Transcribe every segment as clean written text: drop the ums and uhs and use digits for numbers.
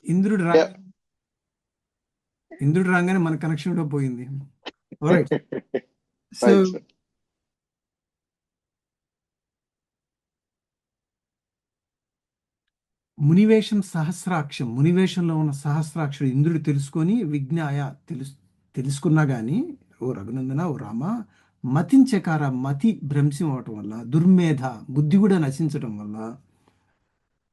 ఇంద్రుడు రా ఇంద్రుడు రాగానే మన కనెక్షన్ కూడా పోయింది. రైట్. So right sir. మునివేషం సహస్రాక్షం, మునివేషంలో ఉన్న సహస్రాక్షుడు ఇంద్రుడు తెలుసుకొని విజ్ఞాయ తెలుసుకున్నా కానీ, ఓ రఘునందన, ఓ రామ, మతించకార, మతి భ్రంశం అవటం వల్ల, దుర్మేధ, బుద్ధి కూడా నశించడం వల్ల,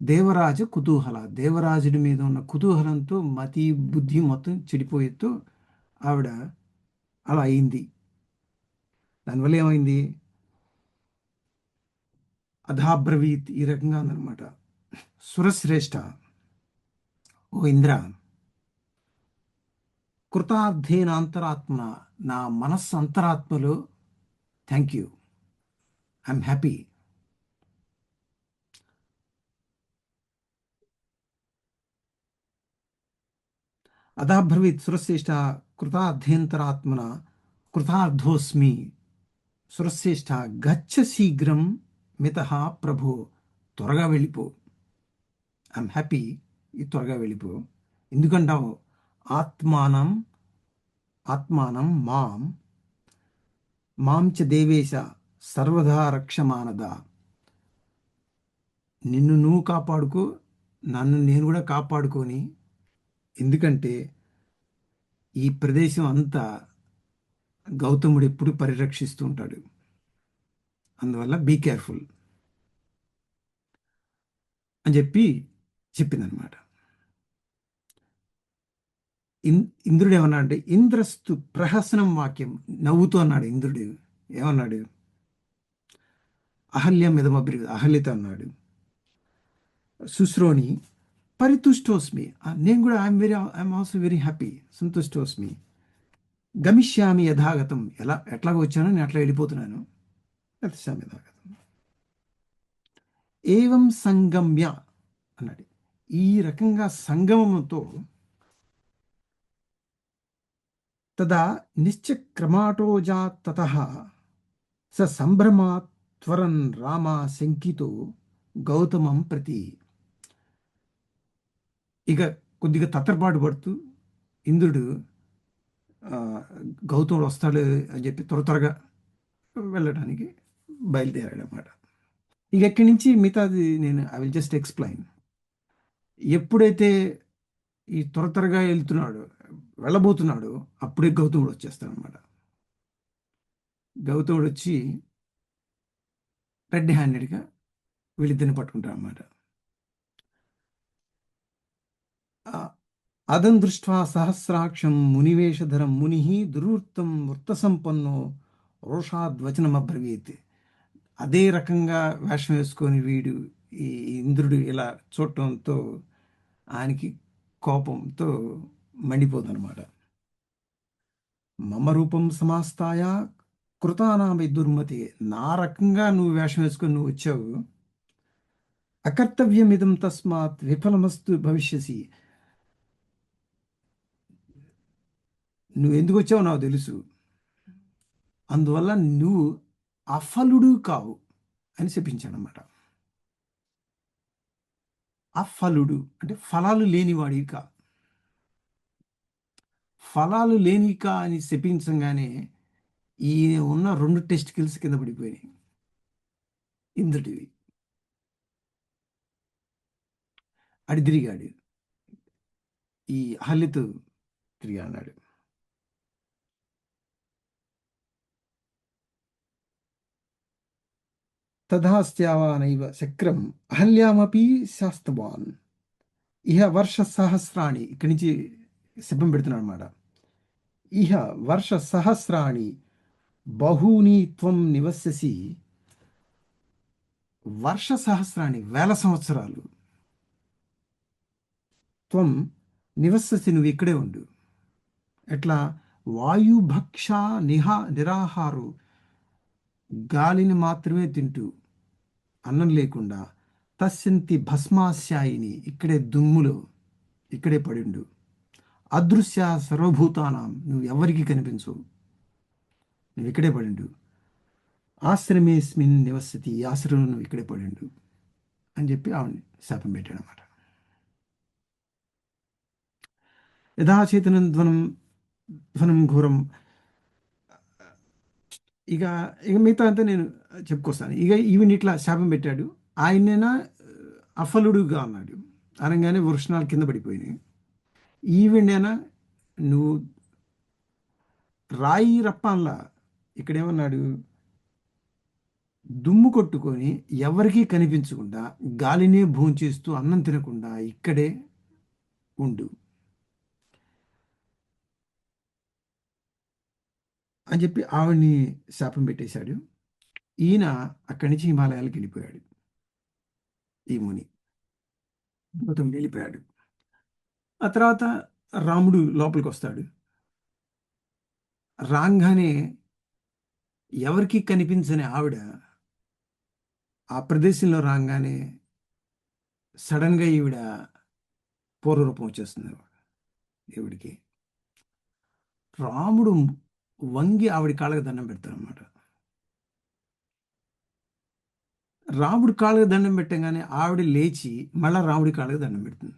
దేవరాజ కుతూహల, దేవరాజుడి మీద ఉన్న కుతూహలంతో మతి బుద్ధి మొత్తం చెడిపోయేట్టు ఆవిడ అలా అయింది. దానివల్ల ఏమైంది? అధాబ్రవీత్ ఈ రకంగా ఉందన్నమాట. సురశ్రేష్ఠ, ఓ ఇంద్ర, కృతార్థేన అంతరాత్మన, నా మనస్సు అంతరాత్మలో థ్యాంక్ యూ, ఐఎమ్ హ్యాపీ. అధాబ్రవీత్ సురశ్రేష్ఠ కృతార్థేంతరాత్మన కృతార్థోస్మి. సురశ్రేష్ఠ గచ్చ శీఘ్రం మితః ప్రభో, త్వరగా వెళ్ళిపో, ఐఎమ్ హ్యాపీ, ఈ త్వరగా వెళ్ళిపో. ఎందుకంటావు? ఆత్మానం ఆత్మానం మాం మాంచ దేవేశ సర్వదా రక్షమానద. నిన్ను నువ్వు కాపాడుకో, నన్ను నేను కూడా కాపాడుకొని, ఎందుకంటే ఈ ప్రదేశం అంతా గౌతముడు ఎప్పుడు పరిరక్షిస్తూ ఉంటాడు, అందువల్ల బీ కేర్ఫుల్ అని చెప్పిందనమాట. ఇంద్రుడు ఏమన్నాడు అంటే, ఇంద్రస్తు ప్రహసనం వాక్యం, నవ్వుతూ అన్నాడు ఇంద్రుడు. ఏమన్నాడు? అహల్యం మిదమబ్రి, అహల్యత అన్నాడు. శుశ్రోణి పరితుష్టోస్మి, నేను కూడా ఐఎమ్ ఆల్సో వెరీ హ్యాపీ, సంతుష్టోస్మి. గమిష్యామి యథాగతం, ఎట్లాగో వచ్చానో నేను అట్లా వెళ్ళిపోతున్నాను. గమిష్యామి యథాగతం. ఏవం సంగమ్య అన్నాడు. ఈ రకంగా సంగమంతో తదా నిశ్చక్రమాటోజా తతః స సంభ్రమాత్ త్వరన్ రామ శంకితో గౌతమం ప్రతి. ఇక కొద్దిగా తత్తరపాటు పడుతూ ఇంద్రుడు గౌతముడు వస్తాడు అని చెప్పి త్వరగా వెళ్ళడానికి బయలుదేరాడు అన్నమాట. ఇక ఎక్కడి నుంచి మిగతాది నేను ఐ విల్ జస్ట్ ఎక్స్ప్లెయిన్. ఎప్పుడైతే ఈ త్వరగా వెళ్ళబోతున్నాడు, అప్పుడే గౌతముడు వచ్చేస్తాడు అనమాట. గౌతముడు వచ్చి రెడ్ హ్యాండెడ్గా వీళ్ళిద్దరిని పట్టుకుంటాడు అన్నమాట. అదం దృష్ట్వా సహస్రాక్షం మునివేషధరం ముని దుర్వృత్తం వృత్తసంపన్నో రోషాద్వచనమబ్రవీత్. అదే రకంగా వేషం వేసుకొని వీడు ఈ ఇంద్రుడు ఇలా చూడటంతో ఆయనకి కోపంతో మండిపోదన్నమాట. మమ రూపం సమాస్తాయ కృతానామి దుర్మతి, నా రకంగా నువ్వు వేషం వేసుకొని నువ్వు వచ్చావు, అకర్తవ్యమిదం తస్మాత్ విఫలమస్తు భవిష్యసి. నువ్వు ఎందుకు వచ్చావు నాకు తెలుసు, అందువల్ల నువ్వు అఫలుడు కావు అని చెప్పించాడనమాట. అఫలుడు అంటే ఫలాలు లేనివాడివి కా. ఫలాలు లేనిక అని చెప్పించగానే ఈయన ఉన్న 2 టెస్టికల్స్ కింద పడిపోయినాయి ఇంద్రుడివి. అడి తిరిగాడు, ఈ అహల్యతో తిరిగి అన్నాడు. తథాస్త్యావానైవ చక్రం అహల్యామపి శాస్తవాన్ ఇహ వర్ష సహస్రాణి. ఇక్కడి నుంచి శబ్దం పెడుతున్నాడు అనమాట. ఇహ వర్ష సహస్రాణి బహూని త్వం నివస్యసి. వర్ష సహస్రాణి, 1000 సంవత్సరాలు. త్వం నివస్యసి, నువ్వు ఇక్కడే ఉండు. ఎట్లా? వాయుభక్ష నిరాహారు, గాలిని మాత్రమే తింటూ, అన్నం లేకుండా, తస్యంతి భస్మాస్యాయిని, ఇక్కడే దుమ్ములో ఇక్కడే పడిండు. అదృశ్య సర్వభూతానాం, నువ్వు ఎవరికి కనిపించవు, నువ్వు ఇక్కడే పడిండు. ఆశ్రమేస్మిన్ నివసతి, ఈ ఆశ్రమం నువ్వు ఇక్కడే పడిండు అని చెప్పి ఆవిడని శాపం పెట్టాడు అనమాట. యథాచేతనం ధ్వనం ధ్వనం ఘోరం. ఇక ఇక మిగతా అంతా నేను చెప్పుకొస్తాను. ఇక ఈవిని ఇట్లా శాపం పెట్టాడు. ఆయనైనా అఫలుడుగా అన్నాడు. అనగానే వృషణాలు కింద పడిపోయినాయి. ఈవిడైనా నువ్వు రాయి రప్పంలా ఇక్కడేమన్నాడు, దుమ్ము కొట్టుకొని ఎవరికీ కనిపించకుండా గాలినే భోంచేస్తూ అన్నం తినకుండా ఇక్కడే ఉండు అని చెప్పి ఆవిడ్ని శాపం పెట్టేశాడు. ఈయన అక్కడి నుంచి హిమాలయాలకు వెళ్ళిపోయాడు. ఈ ముని గౌతమ్ వెళ్ళిపోయాడు. ఆ తర్వాత రాముడు లోపలికి వస్తాడు. రాగానే ఎవరికి కనిపించని ఆవిడ ఆ ప్రదేశంలో రాగానే సడన్గా ఈవిడ పూర్వరూపం వచ్చేస్తుంది దేవుడికి. రాముడు వంగి ఆవిడ కాళ్ళకి దండం పెడతాడనమాట. రాముడి కాళ్ళకి దండం పెట్టగానే ఆవిడ లేచి మళ్ళా రాముడి కాళ్ళకి దండం పెడుతుంది.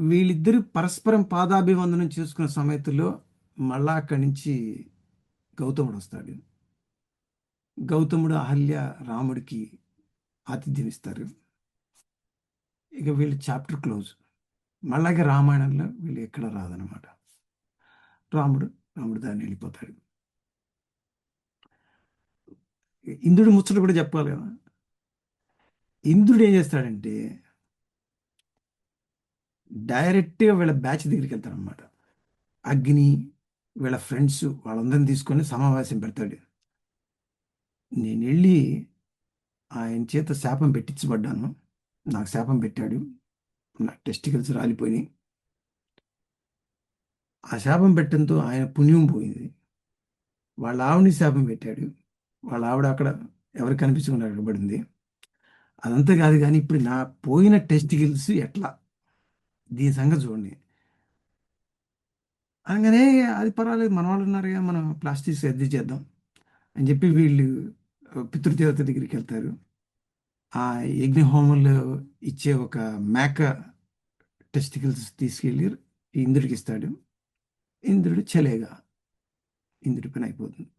వీళ్ళిద్దరు పరస్పరం పాదాభివందనం చేసుకున్న సమయతుల్లో మళ్ళా అక్కడి నుంచి గౌతముడు వస్తాడు. గౌతముడు అహల్య రాముడికి ఆతిథ్యం ఇస్తారు. ఇక వీళ్ళు చాప్టర్ క్లోజ్. మళ్ళాగే రామాయణంలో వీళ్ళు ఎక్కడ రాదనమాట. రాముడు రాముడు దాన్ని వెళ్ళిపోతాడు. ఇంద్రుడి ముచ్చట కూడా చెప్పాలి కదా. ఇంద్రుడు ఏం చేస్తాడంటే డైరెక్ట్గా వీళ్ళ బ్యాచ్ దగ్గరికి వెళ్తాడనమాట. అగ్ని వీళ్ళ ఫ్రెండ్స్ వాళ్ళందరిని తీసుకొని సమావేశం పెడతాడు. నేను వెళ్ళి ఆయన చేత శాపం పెట్టించబడ్డాను. నాకు శాపం పెట్టాడు. నా టెస్టికల్స్ రాలిపోయినాయి. ఆ శాపం పెట్టడంతో ఆయన పుణ్యం పోయింది. వాళ్ళ ఆవిడని శాపం పెట్టాడు. వాళ్ళ ఆవిడ అక్కడ ఎవరికి కనిపించకుండా అక్కడ పడింది. అదంతా కాదు కానీ ఇప్పుడు నా పోయిన టెస్టికల్స్ ఎట్లా, దీని సంగతి చూడండి అనగానే, అది పర్వాలేదు మన వాళ్ళు ఉన్నారు కదా, మనం ప్లాస్టిక్ సర్ది చేద్దాం అని చెప్పి వీళ్ళు పితృదేవత దగ్గరికి వెళ్తారు. ఆ యజ్ఞహోమంలో ఇచ్చే ఒక మేక టెస్టికల్స్ తీసుకెళ్ళి ఇంద్రుడికి ఇస్తాడు. ఇంద్రుడు చలేగా ఇంద్రుడి పని అయిపోతుంది.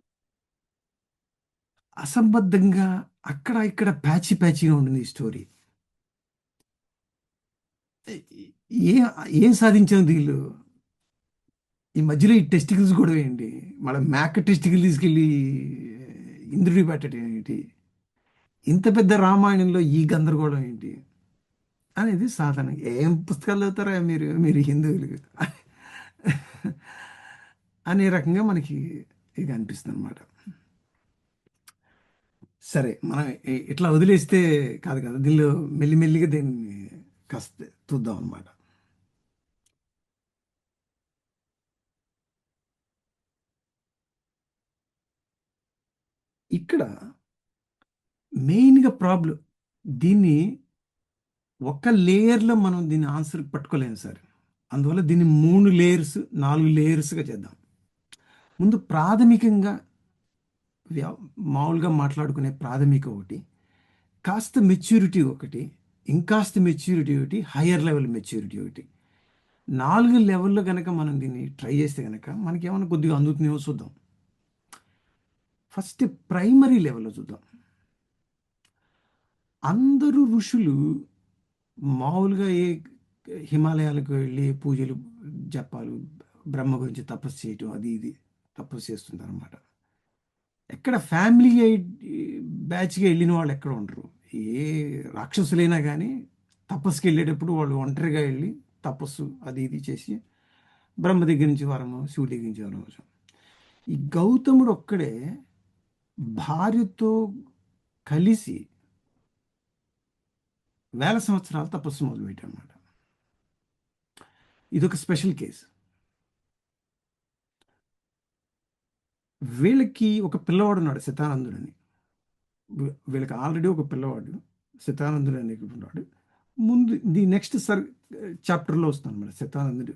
అసంబద్ధంగా అక్కడ ఇక్కడ ప్యాచి ప్యాచిగా ఉంటుంది ఈ స్టోరీ. ఏ ఏం సాధించాం వీళ్ళు? ఈ మధ్యలో ఈ టెస్టికల్స్ కూడా ఏంటి, మళ్ళీ మేక టెస్టికల్ తీసుకెళ్ళి ఇంద్రుడి పెట్టడం ఏంటి, ఇంత పెద్ద రామాయణంలో ఈ గందరగోళం ఏంటి అనేది సాధారణ. ఏం పుస్తకాలు చదువుతారా మీరు మీరు హిందువులు అనే రకంగా మనకి ఇది అనిపిస్తుంది అనమాట. సరే, మనం ఇట్లా వదిలేస్తే కాదు కదా, దీనిలో మెల్లిమెల్లిగా దీన్ని కాస్త చూద్దాం అనమాట. ఇక్కడ మెయిన్గా ప్రాబ్లం, దీన్ని ఒక లేయర్లో మనం దీన్ని ఆన్సర్ పట్టుకోలేము సార్. అందువల్ల దీన్ని 3 లేయర్స్ 4 లేయర్స్గా చేద్దాం. ముందు ప్రాథమికంగా మామూలుగా మాట్లాడుకునే ప్రాథమిక ఒకటి, కాస్త మెచ్యూరిటీ ఒకటి, ఇంకాస్త మెచ్యూరిటీ ఒకటి, హయ్యర్ లెవెల్ మెచ్యూరిటీ ఒకటి. 4 లెవెల్లో కనుక మనం దీన్ని ట్రై చేస్తే కనుక మనకి ఏమైనా కొద్దిగా అందుతుందేమో చూద్దాం. ఫస్ట్ ప్రైమరీ లెవెల్లో చూద్దాం. అందరూ ఋషులు మామూలుగా హిమాలయాలకు వెళ్ళి పూజలు జపాలు బ్రహ్మ గురించి తపస్సు చేయటం అది ఇది తపస్సు చేస్తుంటారు అనమాట. ఎక్కడ ఫ్యామిలీ బ్యాచ్గా వెళ్ళిన వాళ్ళు ఎక్కడ ఉండరు. ఏ రాక్షసులైనా కానీ తపస్సుకి వెళ్ళేటప్పుడు వాళ్ళు ఒంటరిగా వెళ్ళి తపస్సు అది ఇది చేసి బ్రహ్మ దగ్గర నుంచి వరము, శివుడి దగ్గర నుంచి వరము. ఈ గౌతముడు ఒక్కడే భార్యతో కలిసి వేల సంవత్సరాలు తపస్సు మొదలుపెట్టాడు అనమాట. ఇదొక స్పెషల్ కేసు. వీళ్ళకి ఒక పిల్లవాడు ఉన్నాడు, శతానందుడు అని. వీళ్ళకి ఆల్రెడీ ఒక పిల్లవాడు శతానందుడు అని ఉన్నాడు. ముందు ది నెక్స్ట్ చాప్టర్లో వస్తాను అనమాట శతానందుడు.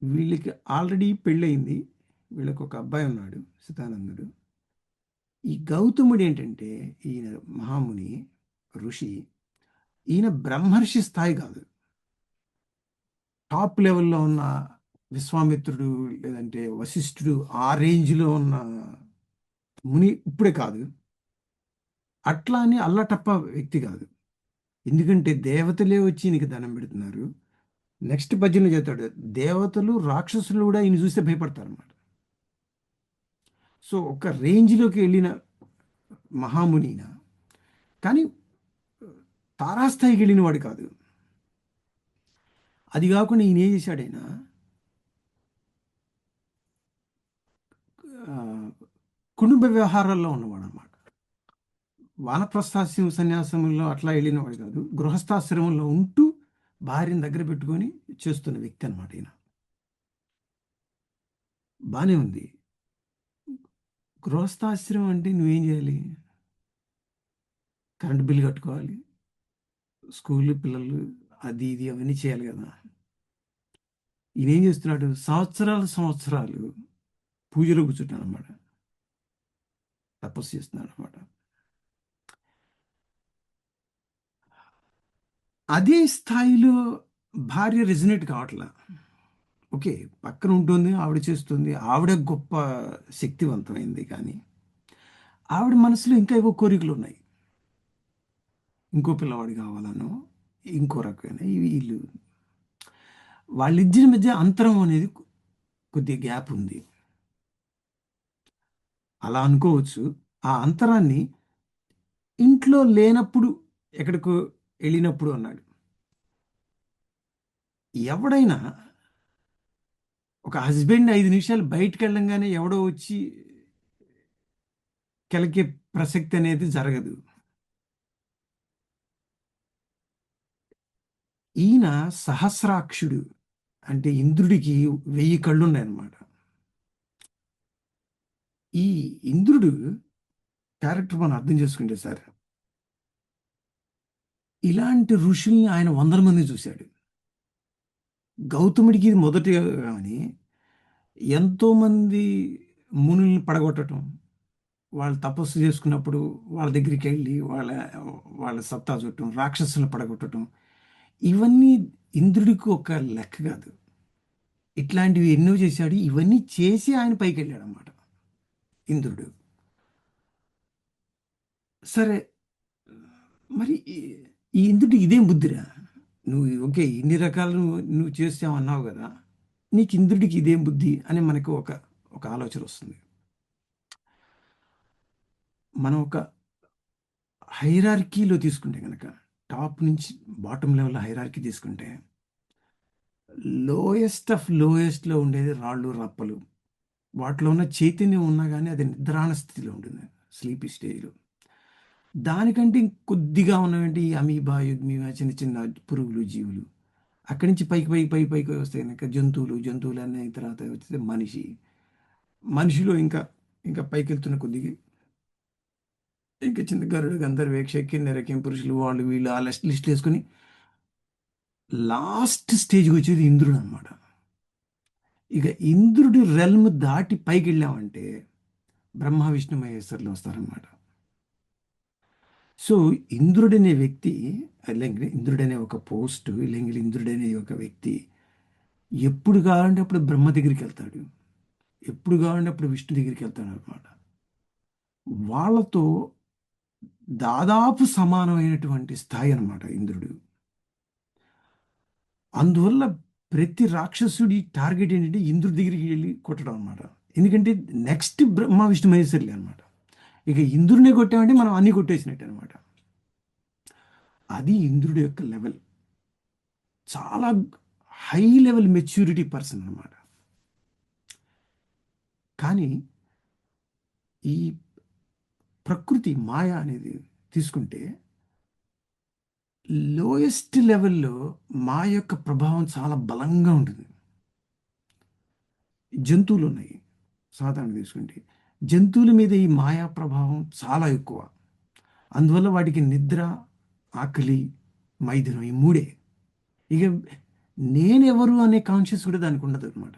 వీళ్ళకి ఆల్రెడీ పెళ్ళయింది. వీళ్ళకి ఒక అబ్బాయి ఉన్నాడు శతానందుడు. ఈ గౌతముడు ఏంటంటే ఈయన మహాముని ఋషి ఈయన బ్రహ్మర్షి స్థాయి కాదు. టాప్ లెవెల్‌లో ఉన్న విశ్వామిత్రుడు, లేదంటే వశిష్ఠుడు ఆ రేంజ్‌లో ఉన్న ముని ఇప్పుడే కాదు. అట్లా అని అల్లటప్ప వ్యక్తి కాదు. ఎందుకంటే దేవతలే వచ్చి ఈయనకి దండం పెడుతున్నారు. నెక్స్ట్ పద్యంలో చెప్తాడు. దేవతలు, రాక్షసులు కూడా ఈయన చూస్తే భయపడతారన్నమాట. సో ఒక రేంజ్‌లోకి వెళ్ళిన మహాముని ఈయన. కానీ తారాస్థాయికి వెళ్ళిన వాడు కాదు. అది కాకుండా ఈయన ఏం చేశాడైనా కుటుంబ వ్యవహారాల్లో ఉన్నవాడు అన్నమాట. వానప్రస్థాశ్రమ సన్యాసంలో అట్లా వెళ్ళినవాడు కాదు. గృహస్థాశ్రమంలో ఉంటూ భార్యను దగ్గర పెట్టుకొని చేస్తున్న వ్యక్తి అనమాట ఈయన. బానే ఉంది. గృహస్థాశ్రమం అంటే నువ్వేం చేయాలి? కరెంట్ బిల్ కట్టుకోవాలి, స్కూల్ పిల్లలు అది ఇది అవన్నీ చేయాలి కదా. ఈయన ఏం చేస్తున్నాడు? సంవత్సరాలు సంవత్సరాలు పూజలో కూర్చుంటాడు అనమాట. తపస్సు చేస్తున్నాడు అనమాట. అదే స్థాయిలో భార్య రెజినేట్ కావట్లా. ఓకే, పక్కన ఉంటుంది, ఆవిడ చేస్తుంది, ఆవిడ గొప్ప శక్తివంతమైంది. కానీ ఆవిడ మనసులో ఇంకా ఏవో కోరికలు ఉన్నాయి. ఇంకో పిల్లవాడు కావాలనో, ఇంకో రకమైన వీళ్ళు వాళ్ళిద్దరి మధ్య అంతరం అనేది కొద్దిగా గ్యాప్ ఉంది. అలా అనుకోవచ్చు. ఆ అంతరాన్ని ఇంట్లో లేనప్పుడు, ఎక్కడికో వెళ్ళినప్పుడు అన్నాడు. ఎవడైనా ఒక హస్బెండ్ 5 నిమిషాలు బయటికి వెళ్ళంగానే ఎవడో వచ్చి కెలకే ప్రసక్తి అనేది జరగదు. ఈయన సహస్రాక్షుడు, అంటే ఇంద్రుడికి 1000 కళ్ళున్నాయన్నమాట. ఈ ఇంద్రుడు క్యారెక్టర్ మనం అర్థం చేసుకుంటే సార్, ఇలాంటి ఋషుల్ని ఆయన వందల మంది చూశాడు. గౌతముడికి ఇది మొదటి కానీ ఎంతోమంది మునుల్ని పడగొట్టడం, వాళ్ళు తపస్సు చేసుకున్నప్పుడు వాళ్ళ దగ్గరికి వెళ్ళి వాళ్ళ సత్తా చుట్టం, రాక్షసులను పడగొట్టడం, ఇవన్నీ ఇంద్రుడికి ఒక లెక్క కాదు. ఇట్లాంటివి ఎన్నో చేశాడు. ఇవన్నీ చేసి ఆయన పైకి వెళ్ళాడు అన్నమాట ఇంద్రుడు. సరే, మరి ఈ ఇంద్రుడికి ఇదేం బుద్ధిరా? నువ్వు ఓకే, ఇన్ని రకాలు నువ్వు చేసావన్నావు కదా, నీకు ఇంద్రుడికి ఇదేం బుద్ధి అని మనకు ఒక ఒక ఆలోచన వస్తుంది. మనం ఒక హైరార్కీలో తీసుకుంటే కనుక, టాప్ నుంచి బాటమ్ లెవెల్ హైరార్కీ తీసుకుంటే, లోయెస్ట్ ఆఫ్ లోయెస్ట్లో ఉండేది రాళ్ళు రప్పలు. వాటిలో ఉన్న చైతన్యం ఉన్నా కానీ అది నిద్రాణ స్థితిలో ఉంటుంది, స్లీపీ స్టేజ్లో. దానికంటే కొద్దిగా ఉన్నవంటి ఈ అమీబా, యుగ్మీబా, చిన్న చిన్న పురుగులు, జీవులు. అక్కడి నుంచి పైకి పైకి పైకి పైకి వస్తాయి కనుక జంతువులు అనే తర్వాత వచ్చేది మనిషి. మనిషిలో ఇంకా ఇంకా పైకి వెళ్తున్న కొద్దిగా ఇంకా చిన్న గరుడు, గంధర్వ, యక్ష, కిన్నెర, పురుషులు, వాళ్ళు వీళ్ళు ఆ లిస్ట్ వేసుకొని లాస్ట్ స్టేజ్కి వచ్చేది ఇంద్రుడు అనమాట. ఇక ఇంద్రుడి రెల్మ్ దాటి పైకి వెళ్ళామంటే బ్రహ్మ విష్ణు మహేశ్వరులు వస్తారనమాట. సో ఇంద్రుడనే వ్యక్తి, അല്ലെങ്കിൽ ఇంద్రుడనే ఒక పోస్టు, അല്ലെങ്കിൽ ఇంద్రుడనే ఒక వ్యక్తి ఎప్పుడు కావాలంటే అప్పుడు బ్రహ్మ దగ్గరికి వెళ్తాడు, ఎప్పుడు కావాలంటే అప్పుడు విష్ణు దగ్గరికి వెళ్తాడు అనమాట. వాళ్ళతో దాదాపు సమానమైనటువంటి స్థాయి అనమాట ఇంద్రుడు. అందువల్ల ప్రతి రాక్షసుడి టార్గెట్ ఏంటంటే ఇంద్రుడి దగ్గరికి వెళ్ళి కొట్టడం అనమాట. ఎందుకంటే నెక్స్ట్ బ్రహ్మ విష్ణు మహేశ్వరులే అనమాట. ఇక ఇంద్రుడిని కొట్టామంటే మనం అన్ని కొట్టేసినట్టు అనమాట. అది ఇంద్రుడి యొక్క లెవెల్. చాలా హై లెవెల్ మెచ్యూరిటీ పర్సన్ అనమాట. కానీ ఈ ప్రకృతి మాయ అనేది తీసుకుంటే లోయెస్ట్ లెవెల్లో మాయ యొక్క ప్రభావం చాలా బలంగా ఉంటుంది. జంతువులు ఉన్నాయి, సాధారణ తీసుకుంటే జంతువుల మీద ఈ మాయా ప్రభావం చాలా ఎక్కువ. అందువల్ల వాటికి నిద్ర, ఆకలి, మైథునం ఈ మూడే. ఇక నేనెవరు అనే కాన్షియస్ కూడా దానికి ఉండదు అనమాట.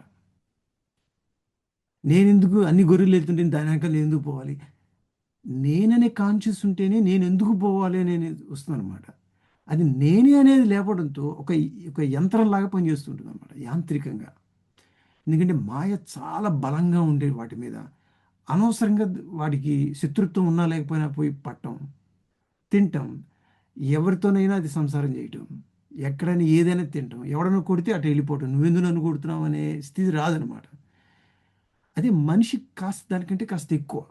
నేనెందుకు అన్ని గొర్రెలు వెళ్తుంటే దాని వెనక నేను ఎందుకు పోవాలి, నేననే కాన్షియస్ ఉంటేనే నేను ఎందుకు పోవాలి అనేది వస్తుంది అనమాట. అది నేనే అనేది లేపడంతో ఒక ఒక యంత్రంలాగా పనిచేస్తుంటుంది అనమాట, యాంత్రికంగా. ఎందుకంటే మాయ చాలా బలంగా ఉండే వాటి మీద అనవసరంగా వాడికి శత్రుత్వం ఉన్నా లేకపోయినా పోయి పట్టం, తింటాం, ఎవరితోనైనా అది సంసారం చేయటం, ఎక్కడైనా ఏదైనా తింటాం, ఎవడన్నా కొడితే అటు వెళ్ళిపోవటం, నువ్వెందుకు నన్ను కొడుతున్నావు అనే స్థితి రాదనమాట. అదే మనిషి కాస్త దానికంటే కాస్త ఎక్కువ.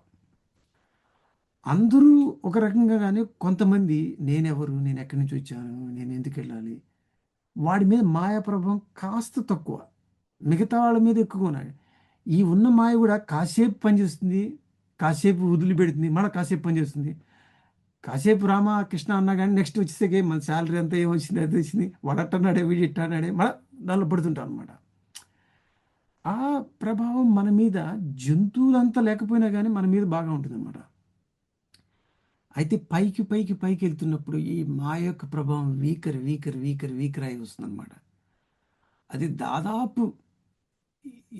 అందరూ ఒక రకంగా కానీ కొంతమంది నేనెవరు, నేను ఎక్కడి నుంచి వచ్చాను, నేను ఎందుకు వెళ్ళాలి, వాడి మీద మాయా ప్రభావం కాస్త తక్కువ, మిగతా వాళ్ళ మీద ఎక్కువ ఉన్నాయి. ఈ ఉన్న మాయ కూడా కాసేపు పనిచేస్తుంది, కాసేపు వదిలిపెడుతుంది, మళ్ళీ కాసేపు పనిచేస్తుంది. కాసేపు రామ కృష్ణ అన్నా కానీ నెక్స్ట్ వచ్చేసరికి మన శాలరీ అంతా ఏమొచ్చింది, అది వచ్చింది, వాడు అట్టన్నాడే వీడు ఇట్టన్నాడే, మళ్ళీ దానిలో పడుతుంటాం అనమాట. ఆ ప్రభావం మన మీద జంతువులంతా లేకపోయినా కానీ మన మీద బాగా ఉంటుంది అనమాట. అయితే పైకి పైకి పైకి వెళ్తున్నప్పుడు ఈ మాయ యొక్క ప్రభావం వీకర్ వీకర్ వీకర్ వీకర్ అయి వస్తుందన్నమాట. అది దాదాపు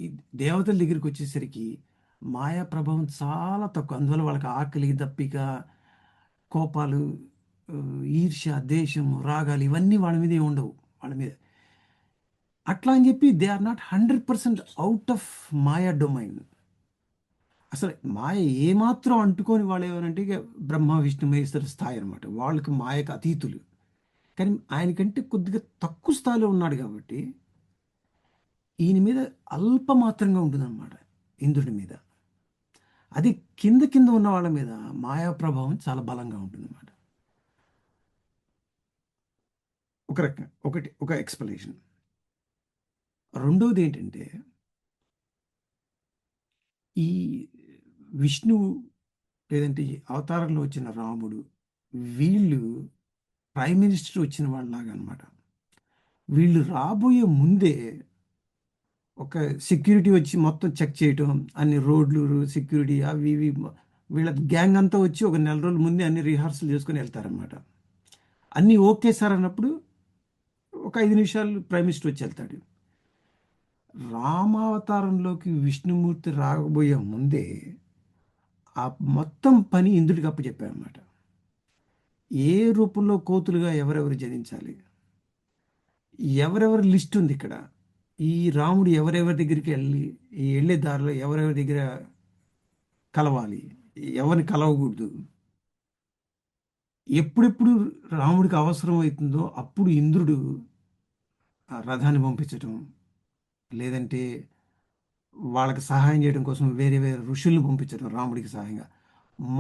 ఈ దేవతల దగ్గరికి వచ్చేసరికి మాయా ప్రభావం చాలా తక్కువ. అందువల్ల వాళ్ళకి ఆకలి, దప్పిక, కోపాలు, ఈర్ష్య, దేశం, రాగాలు ఇవన్నీ వాళ్ళ మీద ఏమి ఉండవు. వాళ్ళ మీద అట్లా అని చెప్పి they are not 100% out of maya domain. అసలు మాయ ఏమాత్రం అంటుకొని వాళ్ళు ఏమనంటే ఇక బ్రహ్మ విష్ణు మహేశ్వర స్థాయి అనమాట, వాళ్ళకి మాయకు అతీతులు. కానీ ఆయనకంటే కొద్దిగా తక్కువ స్థాయిలో ఉన్నాడు కాబట్టి ఈయన మీద అల్పమాత్రంగా ఉంటుందన్నమాట, ఇంద్రుడి మీద. అది కింద కింద ఉన్న వాళ్ళ మీద మాయా ప్రభావం చాలా బలంగా ఉంటుందన్నమాట. ఒక రకం ఒకటి ఒక ఎక్స్ప్లెనేషన్. రెండవది ఏంటంటే ఈ విష్ణువు లేదంటే ఈ అవతారంలో వచ్చిన రాముడు, వీళ్ళు ప్రైమ్ మినిస్టర్ వచ్చిన వాళ్ళలాగా అనమాట. వీళ్ళు రాబోయే ముందే ఒక సెక్యూరిటీ వచ్చి మొత్తం చెక్ చేయటం, అన్ని రోడ్లు సెక్యూరిటీ అవి ఇవి వీళ్ళ గ్యాంగ్ అంతా వచ్చి ఒక నెల రోజుల ముందే అన్ని రిహార్సల్ చేసుకొని వెళ్తారనమాట. అన్నీ ఓకే సార్ అన్నప్పుడు ఒక 5 నిమిషాలు ప్రైమ్ మినిస్టర్ వచ్చి వెళ్తాడు. రామావతారంలోకి విష్ణుమూర్తి రాబోయే ముందే ఆ మొత్తం పని ఇంద్రుడికి అప్పచెప్పారన్నమాట. ఏ రూపంలో కోతులుగా ఎవరెవరు జనించాలి, ఎవరెవరి లిస్ట్ ఉంది ఇక్కడ, ఈ రాముడు ఎవరెవరి దగ్గరికి వెళ్ళి ఈ వెళ్ళే దారిలో ఎవరెవరి దగ్గర కలవాలి, ఎవరిని కలవకూడదు, ఎప్పుడెప్పుడు రాముడికి అవసరం అవుతుందో అప్పుడు ఇంద్రుడు ఆ రథాన్ని పంపించటం, లేదంటే వాళ్ళకి సహాయం చేయడం కోసం వేరే వేరే ఋషుల్ని పంపించడం రాముడికి సహాయంగా,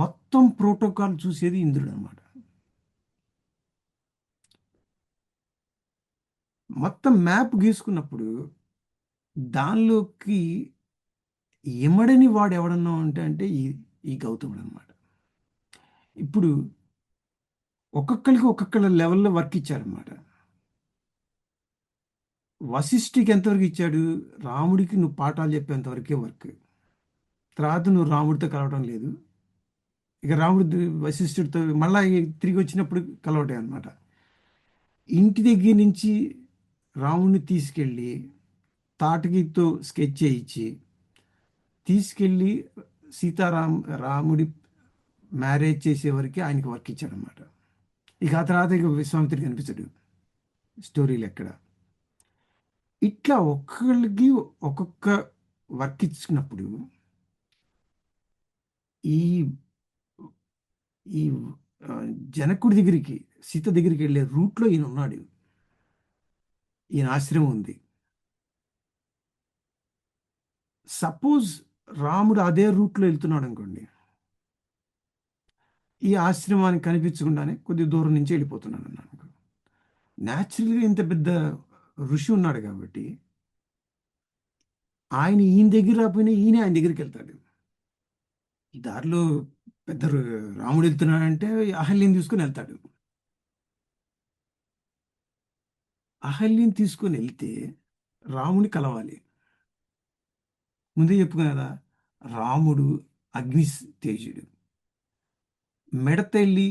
మొత్తం ప్రోటోకాల్ చూసేది ఇంద్రుడు అనమాట. మొత్తం మ్యాప్ గీసుకున్నప్పుడు దానిలోకి ఇమడని వాడు ఎవడన్నా ఉంటే అంటే ఈ ఈ గౌతముడు అనమాట. ఇప్పుడు ఒక్కొక్కరికి ఒక్కొక్కళ్ళ లెవెల్లో వర్క్ ఇచ్చారనమాట. వశిష్ఠికి ఎంతవరకు ఇచ్చాడు, రాముడికి నువ్వు పాఠాలు చెప్పేంతవరకే వర్క్, తర్వాత నువ్వు రాముడితో కలవడం లేదు. ఇక రాముడు వశిష్ఠుడితో మళ్ళా తిరిగి వచ్చినప్పుడు కలవటే అనమాట. ఇంటి దగ్గర నుంచి రాముడిని తీసుకెళ్ళి తాటకితో స్కెచ్ చేయించి తీసుకెళ్ళి రాముడి మ్యారేజ్ చేసే వరకు ఆయనకి వర్క్ ఇచ్చాడనమాట. ఇక ఆ తర్వాత ఇక విశ్వామిత్రుడు కనిపించాడు స్టోరీలు ఎక్కడ. ఇట్లా ఒక్కళ్ళకి ఒక్కొక్క వర్క్ ఇచ్చినప్పుడు ఈ ఈ ఆ, జనకుడి దగ్గరికి సీత దగ్గరికి వెళ్ళే రూట్లో ఈయన ఉన్నాడు, ఈయన ఆశ్రమం ఉంది. సపోజ్ రాముడు అదే రూట్లో వెళ్తున్నాడు అనుకోండి, ఈ ఆశ్రమానికి కనిపించకుండానే కొద్ది దూరం నుంచి వెళ్ళిపోతున్నాడు అన్నాను. న్యాచురల్గా ఇంత పెద్ద ఋషి ఉన్నాడు కాబట్టి ఆయన ఈయన దగ్గర రాకపోయినా ఈయన ఆయన దగ్గరికి వెళ్తాడు. ఈ దారిలో పెద్ద రాముడు వెళ్తున్నాడంటే అహల్యని తీసుకొని వెళ్తాడు. అహల్యని తీసుకొని వెళ్తే రాముని కలవాలి. ముందే చెప్పుకున్నా కదా, రాముడు అగ్ని తేజుడు. మిడత వెళ్ళి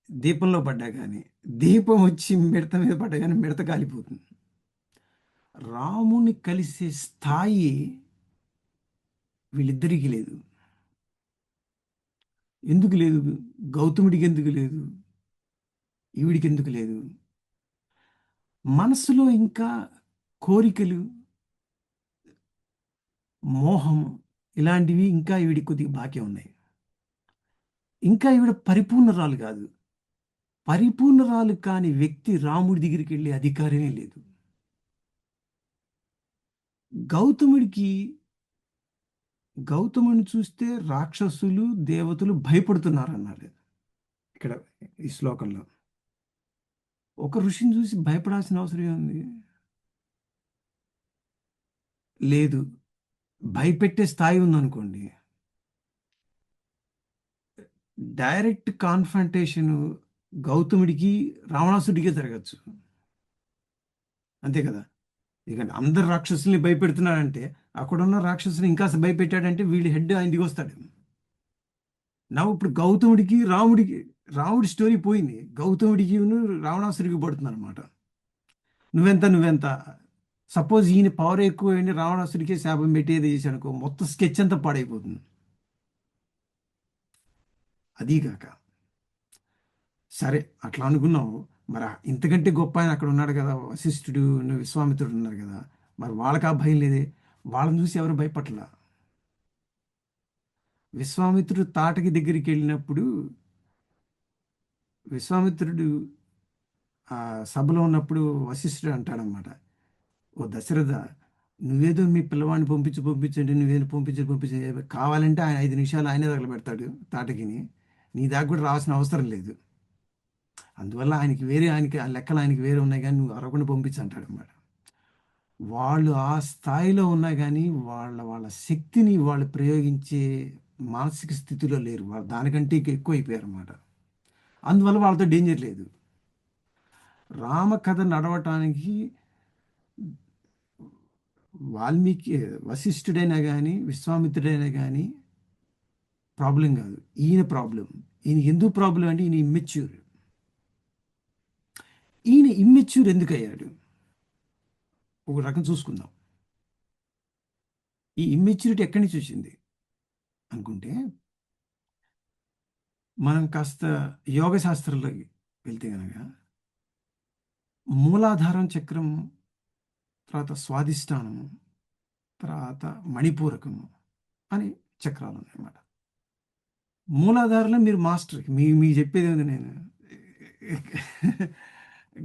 దీపంలో పడ్డా కానీ, దీపం వచ్చి మిడత మీద పడ్డా కానీ మిడత కాలిపోతుంది. రాముని కలిసే స్థాయి వీళ్ళిద్దరికీ లేదు. ఎందుకు లేదు, గౌతముడికి ఎందుకు లేదు, ఈవిడికి ఎందుకు లేదు? మనసులో ఇంకా కోరికలు, మోహం ఇలాంటివి ఇంకా ఈవిడికి కొద్దిగా బాకీ ఉన్నాయి. ఇంకా ఈవిడ పరిపూర్ణురాలు కాదు. పరిపూర్ణురాలు కాని వ్యక్తి రాముడి దగ్గరికి వెళ్ళే అధికారమే లేదు. గౌతముడికి గౌతముని చూస్తే రాక్షసులు, దేవతలు భయపడుతున్నారన్నారు ఇక్కడ ఈ శ్లోకంలో. ఒక ఋషిని చూసి భయపడాల్సిన అవసరం ఏముంది? లేదు. భయపెట్టే స్థాయి ఉందనుకోండి, డైరెక్ట్ కాన్ఫ్రంటేషన్ గౌతముడికి రావణాసుడికే జరగచ్చు. అంతే కదా? ఇక అందరు రాక్షసుల్ని భయపెడుతున్నాడంటే, అక్కడున్న రాక్షసుని ఇంకా భయపెట్టాడంటే వీళ్ళ హెడ్ ఆయన దిగొస్తాడు. నా ఇప్పుడు గౌతముడికి రాముడి స్టోరీ పోయింది. గౌతముడికి రావణాసుడికి పడుతుంది అనమాట. నువ్వెంత సపోజ్ ఈయన పవర్ ఎక్కువ అయింది, రావణాసుడికి శాపం పెట్టేది చేసి అనుకో, మొత్తం స్కెచ్ అంతా పాడైపోతుంది. అదీగాక సరే అట్లా అనుకున్నావు, మరి ఇంతకంటే గొప్ప ఆయన అక్కడ ఉన్నాడు కదా, వశిష్ఠుడు, విశ్వామిత్రుడు ఉన్నారు కదా, మరి వాళ్ళకి ఆ భయం లేదే? వాళ్ళని చూసి ఎవరు భయపట్ల. విశ్వామిత్రుడు తాటకి దగ్గరికి వెళ్ళినప్పుడు విశ్వామిత్రుడు ఆ సభలో ఉన్నప్పుడు వశిష్ఠుడు అంటాడనమాట, ఓ దశరథ, నువ్వేదో మీ పిల్లవాడిని పంపించండి, నువ్వేదో పంపించండి, కావాలంటే ఆయన 5 నిమిషాలు ఆయనే తగలబెడతాడు తాటకిని, నీ దాకా కూడా రావాల్సిన అవసరం లేదు. అందువల్ల ఆయనకి ఆ లెక్కలు ఆయనకి వేరే ఉన్నాయి, కానీ నువ్వు అరవకుండా పంపించంటాడు అనమాట. వాళ్ళు ఆ స్థాయిలో ఉన్నా కానీ వాళ్ళ శక్తిని వాళ్ళు ప్రయోగించే మానసిక స్థితిలో లేరు. వాళ్ళు దానికంటే ఎక్కువ అయిపోయారు అనమాట. అందువల్ల వాళ్ళతో డేంజర్ లేదు. రామకథ నడవటానికి వాల్మీకి, వశిష్ఠుడైనా కానీ విశ్వామిత్రుడైనా కానీ ప్రాబ్లం కాదు, ఈయన ప్రాబ్లం. ఈయన ఎందుకు ప్రాబ్లం అంటే ఈయన ఇమ్మెచ్యూర్. ఈయన ఇమ్మెచ్యూర్ ఎందుకు అయ్యాడు? ఒక రకం చూసుకుందాం. ఈ ఇమ్మెచ్యూరిటీ ఎక్కడి నుంచి వచ్చింది అనుకుంటే, మనం కాస్త యోగ శాస్త్రంలోకి వెళ్తే కనుక మూలాధారం చక్రం, తర్వాత స్వాదిష్టానము, తర్వాత మణిపూరకము అని చక్రాలు ఉన్నాయన్నమాట. మూలాధారంలో మీరు మాస్టర్, మీ చెప్పేది ఉంది. నేను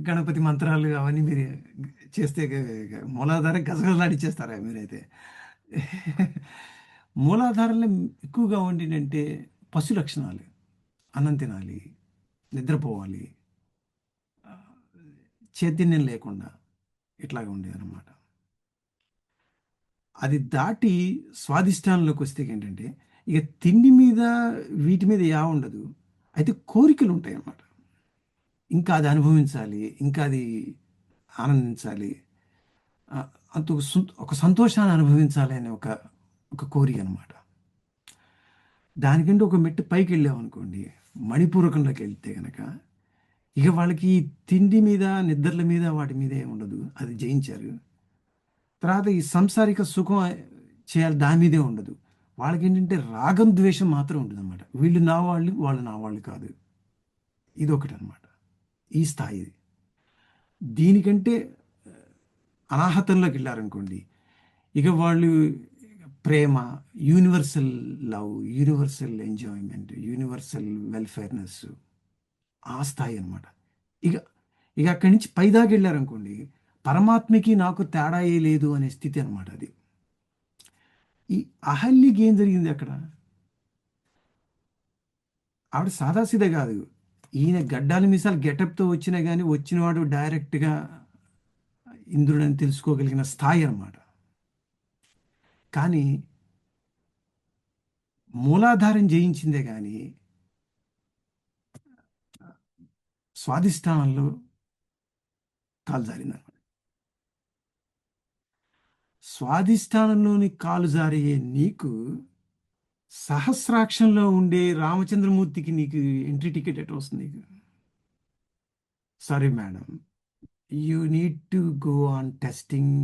గణపతి మంత్రాలు అవన్నీ మీరు చేస్తే మూలాధారం గజగజలాడిచ్చేస్తారా మీరైతే? మూలాధారంలో ఎక్కువగా ఉండిందంటే పశు లక్షణాలు. అన్నం తినాలి, నిద్రపోవాలి, చైతన్యం లేకుండా ఇట్లాగా ఉండేదన్నమాట. అది దాటి స్వాదిష్టానంలోకి వస్తే ఏంటంటే ఇక తిండి మీద వీటి మీద యా ఉండదు, అయితే కోరికలు ఉంటాయి అన్నమాట. ఇంకా అది అనుభవించాలి, ఇంకా అది ఆనందించాలి, ఆ, అంత ఒక సంతోషాన్ని అనుభవించాలి అనే ఒక ఒక కోరిక అనమాట. దానికంటే ఒక మెట్టు పైకి వెళ్ళామనుకోండి, మణిపూరకంలోకి వెళ్తే కనుక ఇక వాళ్ళకి తిండి మీద, నిద్రల మీద, వాటి మీద ఏమి ఉండదు, అది జయించారు. తర్వాత ఈ సంసారిక సుఖం చేయాలి, దాని మీదే ఉండదు. వాళ్ళకి ఏంటంటే రాగం ద్వేషం మాత్రం ఉంటుంది అనమాట. వీళ్ళు నా వాళ్ళు, వాళ్ళు నా వాళ్ళు కాదు. ఇది ఒకటి అనమాట ఈ స్థాయి. దీనికంటే అనాహతంలోకి వెళ్ళారనుకోండి, ఇక వాళ్ళు ప్రేమ, universal love, universal enjoyment, universal welfareness, ఆ స్థాయి అనమాట. ఇక ఇక అక్కడి నుంచి పైదాకా వెళ్ళారనుకోండి, పరమాత్మకి నాకు తేడా ఏ లేదు అనే స్థితి అనమాట అది. ఈ అహల్యకి ఏం జరిగింది అక్కడ? ఆవిడ సాదాసీదా కాదు. ఈయన గడ్డాల మీసాలు గెటప్తో వచ్చినా కానీ వచ్చినవాడు డైరెక్ట్గా ఇంద్రుడని తెలుసుకోగలిగిన స్థాయి అన్నమాట. కానీ మూలాధారం జయించిందే కానీ స్వాధిష్టానంలో కాలు జారిందన్నమాట. స్వాధిష్టానంలోని కాలు జారియే నీకు సహస్రాక్షంలో ఉండే రామచంద్రమూర్తికి నీకు ఎంట్రీ టికెట్ ఎట్లా వస్తుంది? నీకు sorry madam, you need to go on testing.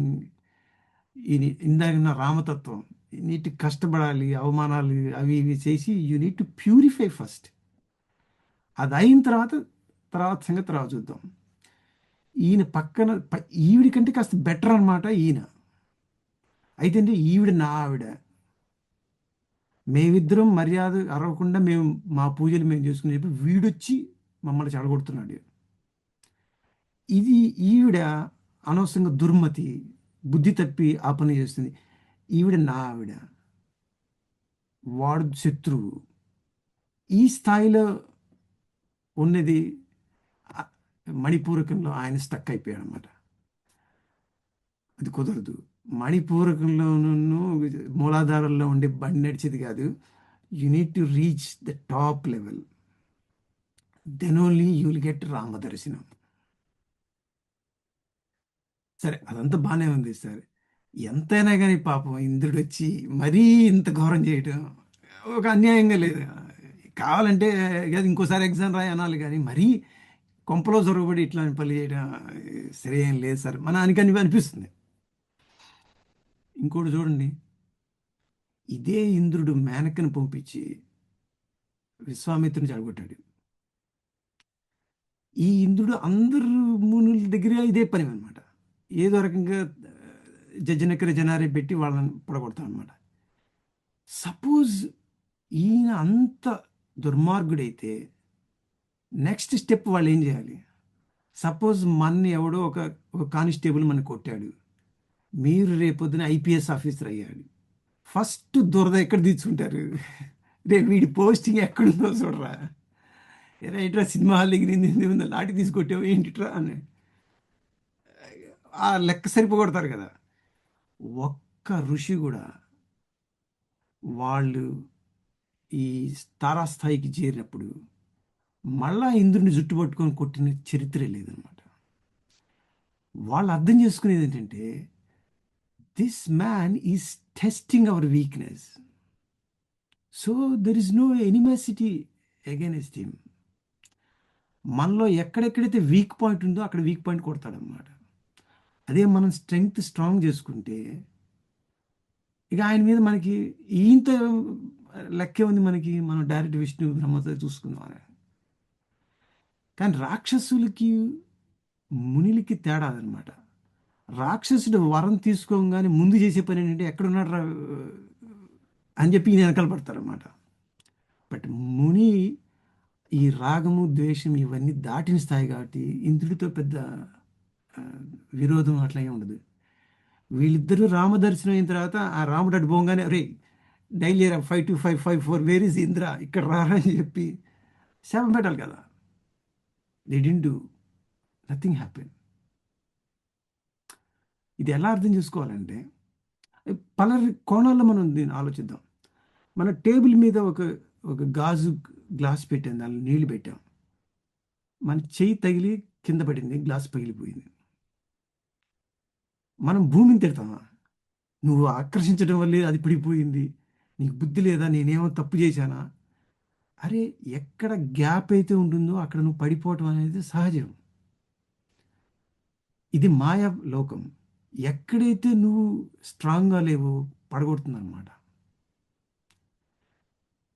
ఇది ఇందాక నా రామతత్వం, నీటి కష్టపడాలి, అవమానాలు అవి ఇవి చేసి you need to purify first. అది అయిన తర్వాత తర్వాత సంగతి తర్వాత చూద్దాం. ఈయన పక్కన ఈవిడి కంటే కాస్త బెటర్ అనమాట ఈయన. అయితే అంటే ఈవిడ నా ఆవిడ, మేమిద్దరం మర్యాద అరవకుండా మేము మా పూజలు మేము చేసుకుని చెప్పి వీడొచ్చి మమ్మల్ని చెడగొడుతున్నాడు. ఇది ఈవిడ అనవసరంగా దుర్మతి, బుద్ధి తప్పి ఆ పని చేస్తుంది. ఈవిడ నా ఆవిడ, వాడు శత్రువు. ఈ స్థాయిలో ఉన్నది ఆ, మణిపూరకంలో ఆయన స్టక్ అయిపోయాడు అనమాట. అది కుదరదు. మణిపూరకంలోనూ మూలాధారంలో ఉండే బండి నడిచేది కాదు. You need to reach the top level, then only you will get రామదర్శనం. సరే, అదంతా బాగానే ఉంది సార్. ఎంతైనా కానీ పాపం ఇంద్రుడు వచ్చి మరీ ఇంత ఘోరం చేయటం ఒక అన్యాయంగా లేదు. కావాలంటే ఏదో ఇంకోసారి ఎగ్జామ్ రాయి అనాలి, కానీ మరీ కొంపలో జరగబడి ఇట్లాంటి పని చేయడం సరే ఏం లేదు సార్, మన అనిపిస్తుంది. ఇంకోటి చూడండి, ఇదే ఇంద్రుడు మేనకను పంపించి విశ్వామిత్రుని చెడగొట్టాడు. ఈ ఇంద్రుడు అందరు మునుల దగ్గర ఇదే పని అనమాట. ఏదో రకంగా జజ్జనకర జనారే పెట్టి వాళ్ళని పడగొడతాం అనమాట. సపోజ్ ఈయన అంత దుర్మార్గుడైతే నెక్స్ట్ స్టెప్ వాళ్ళు ఏం చేయాలి? సపోజ్ మన్ని ఎవడో ఒక ఒక కానిస్టేబుల్ మన కొట్టాడు, మీరు రేపొద్దున ఐపీఎస్ ఆఫీసర్ అయ్యాడు. ఫస్ట్ దురద ఎక్కడ తీసుకుంటారు? రేపు వీడి పోస్టింగ్ ఎక్కడుందో చూడరా, రైట్రా సినిమా హాల్ దగ్గర లాటి తీసుకొట్టావు ఏంటిట్రా అని ఆ లెక్క సరిపోగొడతారు కదా. ఒక్క ఋషి కూడా వాళ్ళు ఈ తారాస్థాయికి చేరినప్పుడు మళ్ళా ఇంద్రుని జుట్టు పట్టుకొని కొట్టిన చరిత్రే లేదనమాట. వాళ్ళు అర్థం చేసుకునేది ఏంటంటే this man is testing our weakness, so there is no animosity against him. మనలో ఎక్కడెక్కడైతే వీక్ పాయింట్ ఉందో అక్కడ వీక్ పాయింట్ కొడతాడనమాట. అదే మనం స్ట్రెంగ్త్ స్ట్రాంగ్ చేసుకుంటే ఇక ఆయన మీద మనకి ఇంత లెక్కే ఉంది మనకి, మనం డైరెక్ట్ విష్ణు బ్రహ్మతో చూసుకుందాం. కానీ రాక్షసులకి మునిలకి తేడా అనమాట. రాక్షసుడు వరం తీసుకోగానే ముందు చేసే పని ఏంటంటే ఎక్కడున్నాడు రా అని చెప్పి ఈయన వెనకాల పడతారనమాట. బట్ ముని ఈ రాగము ద్వేషం ఇవన్నీ దాటిన స్థాయి కాబట్టి ఇంద్రుడితో పెద్ద ఆ, విరోధం అట్లా ఏమి ఉండదు. వీళ్ళిద్దరూ రామదర్శనం అయిన తర్వాత ఆ రాముడు అటు పోగానే రే డైలీ 525554 వేర్ ఇస్ ఇంద్ర ఇక్కడ రారా అని చెప్పి శాపం పెట్టాలి కదా. They didn't do, nothing happen. ఇది ఎలా అర్థం చేసుకోవాలంటే పలు కోణాల్లో మనం దీన్ని ఆలోచిద్దాం. మన టేబుల్ మీద ఒక ఒక గాజు గ్లాస్ పెట్టాం, దానిలో నీళ్లు పెట్టాం, మన చెయ్యి తగిలి కింద పడింది, గ్లాస్ పగిలిపోయింది. మనం భూమిని తిడతామా? నువ్వు ఆకర్షించడం వల్లే అది పడిపోయింది, నీకు బుద్ధి లేదా, నేనేమో తప్పు చేశానా? అరే, ఎక్కడ గ్యాప్ అయితే ఉంటుందో అక్కడ నువ్వు పడిపోవటం అనేది సహజం. ఇది మాయా లోకం. ఎక్కడైతే నువ్వు స్ట్రాంగ్గా లేవో పడగొడుతుంది అనమాట.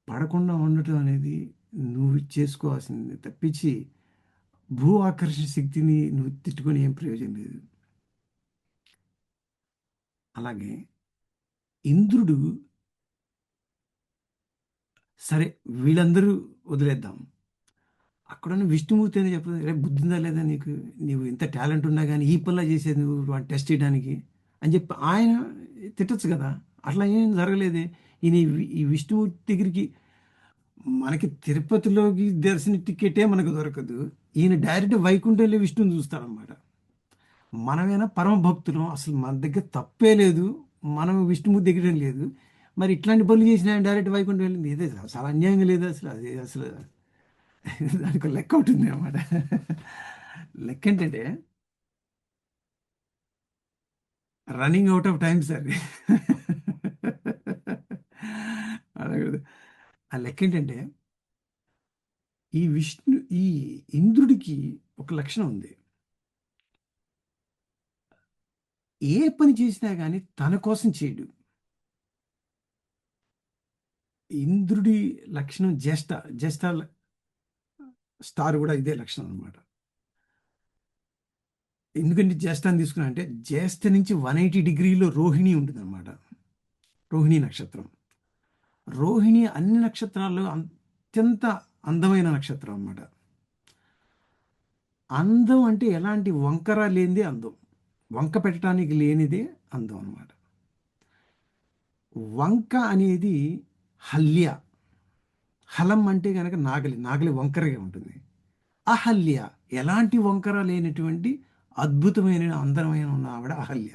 పడకుండా ఉండటం అనేది నువ్వు చేసుకోవాల్సింది తప్పించి భూ ఆకర్షణ శక్తిని నువ్వు తిట్టుకొని ఏం ప్రయోజనం లేదు. అలాగే ఇంద్రుడు, సరే వీళ్ళందరూ వదిలేద్దాం, అక్కడున్న విష్ణుమూర్తి అని చెప్పదు, రేపు బుద్ధి ఉందా లేదా నీకు, నీవు ఇంత టాలెంట్ ఉన్నా కానీ ఈ పనిలా చేసేది నువ్వు వాడిని టెస్ట్ చేయడానికి అని చెప్పి ఆయన తిట్టచ్చు కదా. అట్లా ఏం జరగలేదే. ఈయన ఈ విష్ణుమూర్తి దగ్గరికి మనకి తిరుపతిలోకి దర్శన టికెటే మనకు దొరకదు, ఈయన డైరెక్ట్ వైకుంఠంలో విష్ణుని చూస్తాడనమాట. మనమేనా పరమ భక్తులం, అసలు మన దగ్గర తప్పే లేదు, మనం విష్ణుమూర్తి దగ్గర లేదు, మరి ఇట్లాంటి పనులు చేసిన ఆయన డైరెక్ట్ వైకుంఠం వెళ్ళింది ఇదే చాలా అన్యాయంగా లేదు అసలు. అది అసలు దానికి ఒక లెక్క ఉంటుంది అన్నమాట. లెక్క ఏంటంటే running out of time sir. అడగదు. ఆ లెక్క ఏంటంటే ఈ ఇంద్రుడికి ఒక లక్షణం ఉంది. ఏ పని చేసినా కానీ తన కోసం చేయడు. ఇంద్రుడి లక్షణం జ్యేష్ఠ. జ్యేష్ఠ స్టార్ కూడా ఇదే లక్షణం అనమాట. ఎందుకంటే జ్యేష్ఠాన్ని తీసుకున్నా అంటే జ్యేష్ఠ నుంచి 180 డిగ్రీలో రోహిణి ఉంటుంది అనమాట. రోహిణి నక్షత్రం. రోహిణి అన్ని నక్షత్రాల్లో అత్యంత అందమైన నక్షత్రం అన్నమాట. అందం అంటే ఎలాంటి వంకర లేనిదే అందం. వంక పెట్టడానికి లేనిదే అందం అన్నమాట. వంక అనేది హల్య. హలం అంటే కనుక నాగలి, నాగలి వంకరగా ఉంటుంది. అహల్య ఎలాంటి వంకర లేనటువంటి అద్భుతమైన అందమైన ఉన్న ఆవిడ అహల్య.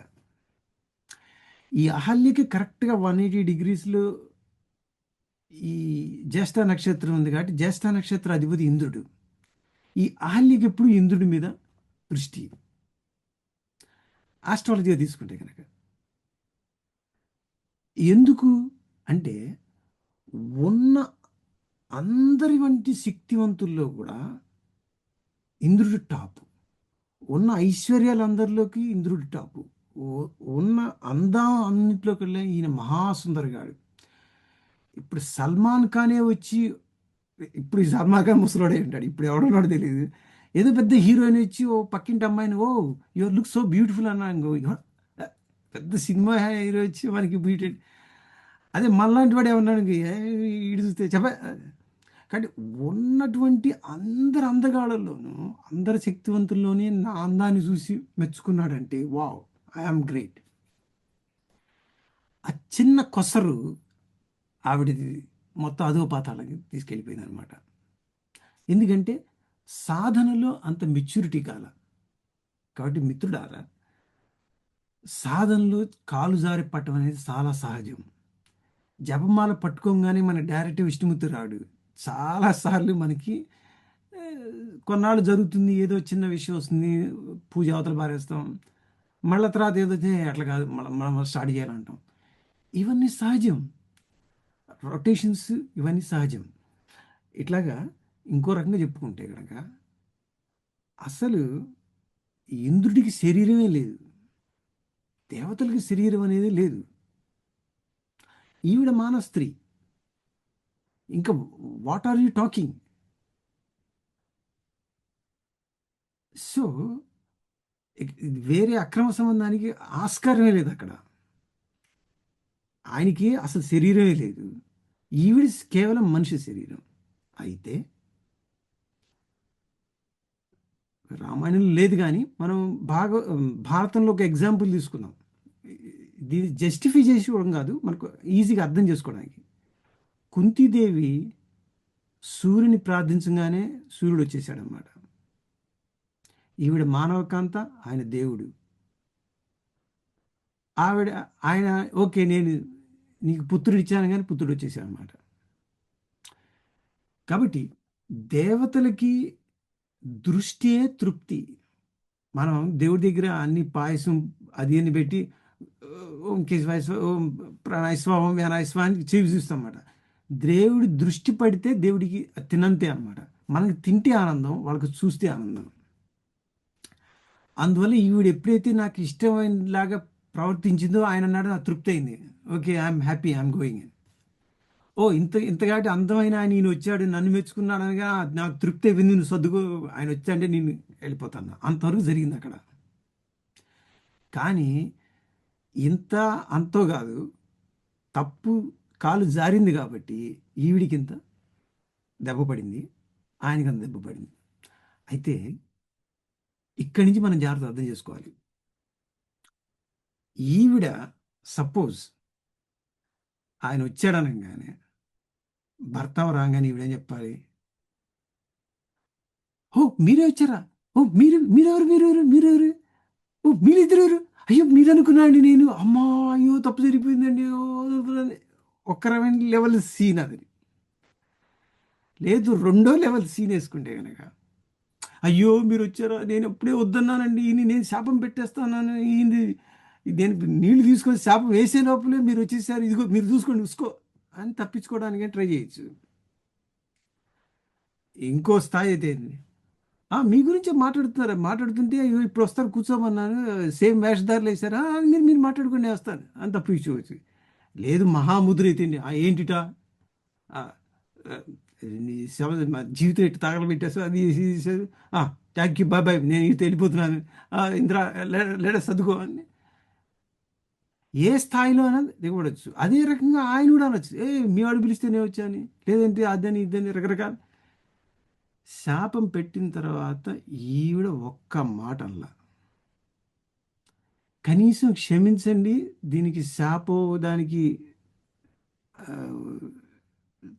ఈ అహల్యకి కరెక్ట్గా 180 డిగ్రీస్లో ఈ జ్యేష్ఠ నక్షత్రం ఉంది కాబట్టి జ్యేష్ఠ నక్షత్ర అధిపతి ఇంద్రుడు. ఈ అహల్యకి ఎప్పుడు ఇంద్రుడి మీద దృష్టి. ఆస్ట్రాలజీగా తీసుకుంటే కనుక ఎందుకు అంటే ఉన్న అందరి వంటి శక్తివంతుల్లో కూడా ఇంద్రుడి టాపు. ఉన్న ఐశ్వర్యాలందరిలోకి ఇంద్రుడి టాపు. ఉన్న అందం అన్నింటిలోకి ఈయన మహాసుందరగాడు. ఇప్పుడు సల్మాన్ ఖానే వచ్చి, ఇప్పుడు ఈ సల్మాన్ ఖాన్ ముసలోడే ఉంటాడు, ఇప్పుడు ఎవడున్నాడో తెలియదు. ఏదో పెద్ద హీరోయిన్ వచ్చి ఓ పక్కింటి అమ్మాయిని ఓ యువర్ లుక్ సో బ్యూటిఫుల్ అన్నాను. పెద్ద సినిమా హీరో వచ్చి మనకి బ్యూటీ. అదే మనలాంటి వాడు ఏమన్నాడు ఇటు చూస్తే చెప్ప. కాబట్టి ఉన్నటువంటి అందరి అందగాళ్ళలోనూ అందరి శక్తివంతుల్లోనే నా అందాన్ని చూసి మెచ్చుకున్నాడంటే వావ్, ఐఆమ్ గ్రేట్. ఆ చిన్న కొసరు ఆవిడది మొత్తం అధోపాతాలకి తీసుకెళ్ళిపోయింది అనమాట. ఎందుకంటే సాధనలో అంత మెచ్యూరిటీ కాల. కాబట్టి మిత్రుడారా, సాధనలో కాలు జారి పట్టడం అనేది చాలా సహజం. జపమాల పట్టుకోగానే మన డైరెక్ట్ విష్ణుమూర్తి రాడు. చాలాసార్లు మనకి కొన్నాళ్ళు జరుగుతుంది, ఏదో చిన్న విషయం వస్తుంది, పూజ అవతల పారేస్తాం, మళ్ళీ తర్వాత ఏదో అట్లా కాదు మనం స్టార్ట్ చేయాలంటాం. ఇవన్నీ సహజం. రొటేషన్స్ ఇవన్నీ సహజం. ఇట్లాగా ఇంకో రకంగా చెప్పుకుంటే కనుక అసలు ఇంద్రుడికి శరీరమే లేదు, దేవతలకి శరీరం అనేది లేదు. ఈవిడ మానవ స్త్రీ. ఇంకా what are you talking? So వేరే అక్రమ సంబంధానికి ఆస్కారమే లేదు అక్కడ. ఆయనకి అసలు శరీరమే లేదు, ఈవిడ కేవలం మనిషి శరీరం. అయితే రామాయణంలో లేదు కానీ మనం భారతంలో ఒక ఎగ్జాంపుల్ తీసుకున్నాం. దీన్ని జస్టిఫై చేసుకోవడం కాదు, మనకు ఈజీగా అర్థం చేసుకోవడానికి. కుంతీదేవి సూర్యుని ప్రార్థించగానే సూర్యుడు వచ్చేసాడనమాట. ఈవిడ మానవకాంత, ఆయన దేవుడు. ఆయన ఓకే నేను నీకు పుత్రుడు ఇచ్చాను కానీ పుత్రుడు వచ్చేసాడు అనమాట. కాబట్టి దేవతలకి దృష్టియే తృప్తి. మనం దేవుడి దగ్గర అన్ని పాయసం అది అని పెట్టి ఓం కేశవాయస్వ ఓం ప్రాణాయస్వ ఓం వ్యానాయస్వ అని చేసి చూస్తాం అన్నమాట. దేవుడి దృష్టి పడితే దేవుడికి తినంతే అనమాట. మనకి తింటే ఆనందం, వాళ్ళకి చూస్తే ఆనందం. అందువల్ల ఈవిడ ఎప్పుడైతే నాకు ఇష్టమైనలాగా ప్రవర్తించిందో ఆయన అన్నాడు నాకు తృప్తి అయింది, okay I'm happy, I'm going. ఓ ఇంతగాటి అందమైన ఆయన ఈయన వచ్చాడు నన్ను మెచ్చుకున్నాడు అనగా నాకు తృప్తి అయింది, నువ్వు సర్దుకో, ఆయన వచ్చాడంటే నేను వెళ్ళిపోతాను. అంతవరకు జరిగింది అక్కడ. కానీ ఇంత అంతో కాదు, తప్పు కాలు జారింది కాబట్టి ఈవిడికింత దెబ్బ పడింది, ఆయనకంత దెబ్బ పడింది. అయితే ఇక్కడి నుంచి మనం జాగ్రత్త అర్థం చేసుకోవాలి. ఈవిడ సపోజ్ ఆయన వచ్చాడనగానే భర్త రాగానే ఈవిడేం చెప్పాలి? ఓ మీరే వచ్చారా, ఓ మీరెవరు, ఓ మీరిద్దరు, అయ్యో మీరు అనుకున్నాండి నేను, అమ్మా అయ్యో తప్పు జరిగిపోయిందండి, ఒక్క లెవెల్ సీన్ అది. లేదు రెండో లెవెల్ సీన్ వేసుకుంటే కనుక అయ్యో మీరు వచ్చారా, నేను ఎప్పుడే వద్దన్నానండి, ఈయన నేను శాపం పెట్టేస్తాను, ఈయన నేను నీళ్ళు తీసుకొని శాపం వేసే లోపలే మీరు వచ్చేసారు, ఇదిగో మీరు చూసుకో అని తప్పించుకోవడానికి ట్రై చేయొచ్చు. ఇంకో స్థాయి అయితే మీ గురించే మాట్లాడుతుంటే అయ్యో ఇప్పుడు వస్తారు కూర్చోమన్నాను, సేమ్ వేషధారులు వేసారా, మీరు మాట్లాడుకుని వస్తాను అని తప్పించుకోవచ్చు. లేదు మహాముద్ర అయితే ఏంటిటా మా జీవితం ఎట్టు తగలబెట్టేసావు, అది చేసేసారు. థ్యాంక్ యూ, బాయ్ బాయ్, నేను ఇటు వెళ్ళిపోతున్నాను. ఇంద్ర, లేడ చదువుకో అని ఏ స్థాయిలో అయినా దిగబడచ్చు. అదే రకంగా ఆయన కూడా అనొచ్చు, మీ వాడు పిలిస్తేనే వచ్చాని, లేదంటే అదని ఇదని రకరకాల శాపం పెట్టిన తర్వాత ఈవిడ ఒక్క మాట అల్లా, కనీసం క్షమించండి, దీనికి శాపం, దానికి ఆ,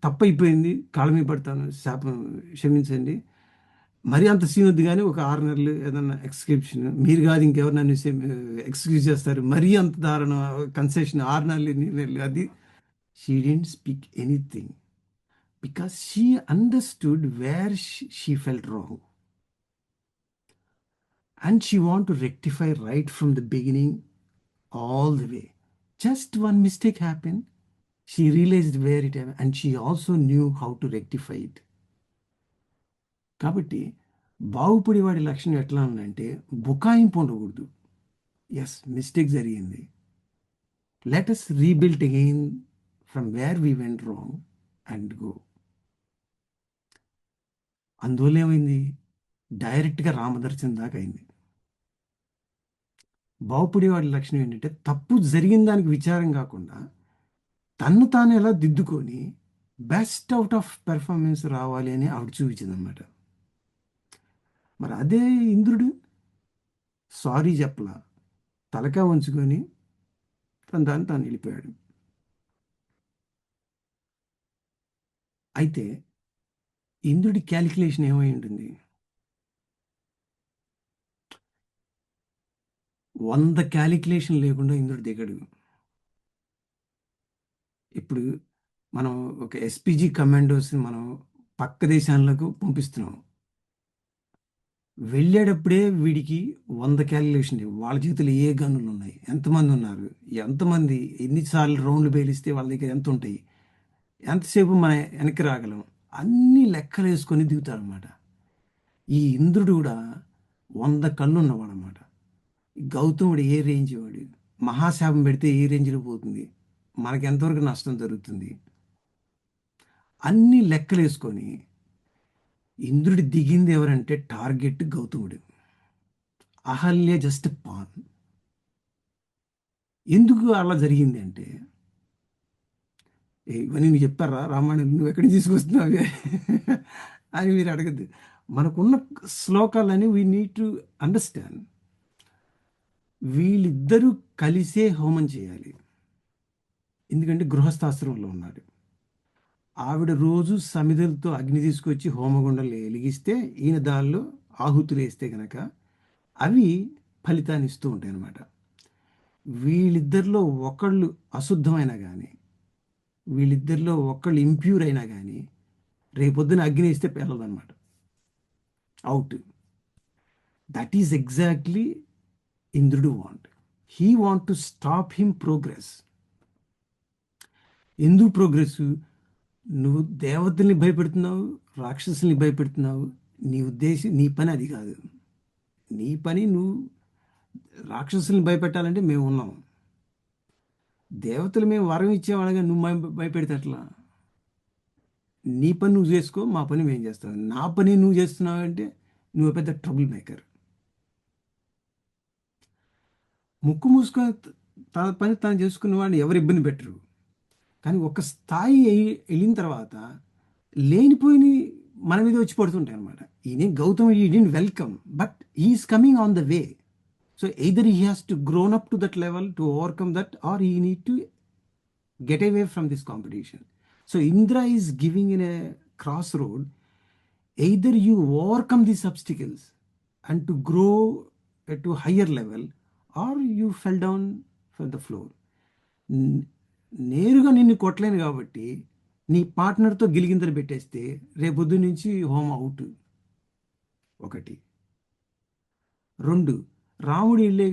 తప్పైపోయింది, కాళ్ళ మీద పడతాను, శాపం క్షమించండి, మరి అంత సీన్ వద్దు కానీ ఒక 6 నెలలు ఏదన్నా ఎక్స్క్రిప్షన్, మీరు కాదు ఇంకెవరు నన్ను ఎక్స్క్యూజ్ చేస్తారు, మరీ అంత దారుణం, కన్సెషన్ 6 నెలలు, 8 నెలలు, అది. She didn't speak anything because she understood where she felt wrong and she want to rectify right from the beginning all the way. Just one mistake happened, she realized where it happened and she also knew how to rectify it. కాబట్టి బాగుపడేవాడి లక్షణం ఎట్లా ఉందంటే బుకాయింపు ఉండకూడదు. Yes, mistake జరిగింది, let us rebuild again from where we went wrong and go. అందువల్ల ఏమైంది, డైరెక్ట్గా రామదర్శనం దాకా అయింది. బాగుపడేవాడి లక్షణం ఏంటంటే తప్పు జరిగిన దానికి విచారం కాకుండా తన్ను తాను ఎలా దిద్దుకొని బెస్ట్ అవుట్ ఆఫ్ పెర్ఫార్మెన్స్ రావాలి అని ఆవిడ చూపించింది అనమాట. మరి అదే ఇంద్రుడు సారీ చెప్పలా, తలకా ఉంచుకొని తన దాన్ని తాను వెళ్ళిపోయాడు. అయితే ఇంద్రుడి క్యాలిక్యులేషన్ ఏమై ఉంటుంది, 100 క్యాలిక్యులేషన్ లేకుండా ఇంద్రుడు దిగడు. ఇప్పుడు మనం ఒక ఎస్పీజీ కమాండోస్ని మనం పక్క దేశాలకు పంపిస్తున్నాం, వెళ్ళేటప్పుడే వీడికి 100 క్యాలిక్యులేషన్, వాళ్ళ చేతులు ఏ గన్నులు ఉన్నాయి, ఎంతమంది ఉన్నారు, ఎంతమంది ఎన్నిసార్లు రౌండ్లు పేలిస్తే వాళ్ళ దగ్గర ఎంత ఉంటాయి, ఎంతసేపు మనం వెనక్కి రాగలం, అన్ని లెక్కలు వేసుకొని దిగుతారనమాట. ఈ ఇంద్రుడు కూడా 100 కళ్ళు ఉన్నవాడు అనమాట. గౌతముడు ఏ రేంజ్ వాడు, మహాశాపం పెడితే ఏ రేంజ్లో పోతుంది, మనకి ఎంతవరకు నష్టం జరుగుతుంది, అన్ని లెక్కలు వేసుకొని ఇంద్రుడి దిగింది ఎవరంటే టార్గెట్ గౌతముడు, అహల్య జస్ట్ పాన్. ఎందుకు అలా జరిగింది అంటే, ఇవన్నీ నువ్వు చెప్పారా రామాయణం, నువ్వు ఎక్కడికి తీసుకొస్తున్నావు అని మీరు అడగద్దు. మనకున్న శ్లోకాలని వీ నీడ్ టు అండర్స్టాండ్. వీళ్ళిద్దరూ కలిసే హోమం చేయాలి, ఎందుకంటే గృహస్థాశ్రమంలో ఉన్నాడు. ఆవిడ రోజు సమిధలతో అగ్ని తీసుకొచ్చి హోమగుండలు వెలిగిస్తే ఈయన దానిలో ఆహుతులు వేస్తే కనుక అవి ఫలితాన్ని ఇస్తూ ఉంటాయి అన్నమాట. వీళ్ళిద్దరిలో ఒకళ్ళు అశుద్ధమైనా కానీ, వీళ్ళిద్దరిలో ఒకళ్ళు ఇంప్యూర్ అయినా కానీ రేపొద్దున అగ్ని వేస్తే పెళ్ళదన్నమాట, అవుట్. దట్ ఈజ్ ఎగ్జాక్ట్లీ ఇంద్రుడు want. He want to stop him progress. ఎందుకు ప్రోగ్రెస్, నువ్వు దేవతల్ని భయపెడుతున్నావు, రాక్షసుల్ని భయపెడుతున్నావు, నీ ఉద్దేశం, నీ పని అది కాదు. నీ పని నువ్వు రాక్షసుల్ని భయపెట్టాలంటే మేము ఉన్నాం, దేవతలు మేము వరం ఇచ్చేవాళ్ళగా నువ్వు భయపెడితే అట్లా. నీ పని నువ్వు చేసుకో, మా పని మేము చేస్తాం. నా పని నువ్వు చేస్తున్నావు అంటే నువ్వు పెద్ద ట్రబుల్ మేకర్. ముక్కు మూసుకొని తన పని తాను చేసుకున్న వాడిని ఎవరు ఇబ్బంది పెట్టరు. కానీ ఒక స్థాయి వెళ్ళిన తర్వాత లేనిపోయిన మన మీద వచ్చి పడుతుంటాయి అనమాట. ఈయన గౌతమ్ ఈ డెంట్ welcome, but he's coming on the way. So either he has to grown up to that level to overcome that, or he need to get away from this competition. So Indra is giving in a crossroad. Either you overcome these obstacles and to grow to higher level, or you fell down from the floor. నేరుగా నిన్ను కొట్టలేను కాబట్టి నీ పార్ట్నర్తో గిలిగింతలు పెట్టేస్తే రేపొద్దు నుంచి home out. ఒకటి. 2, రాముడు వెళ్ళే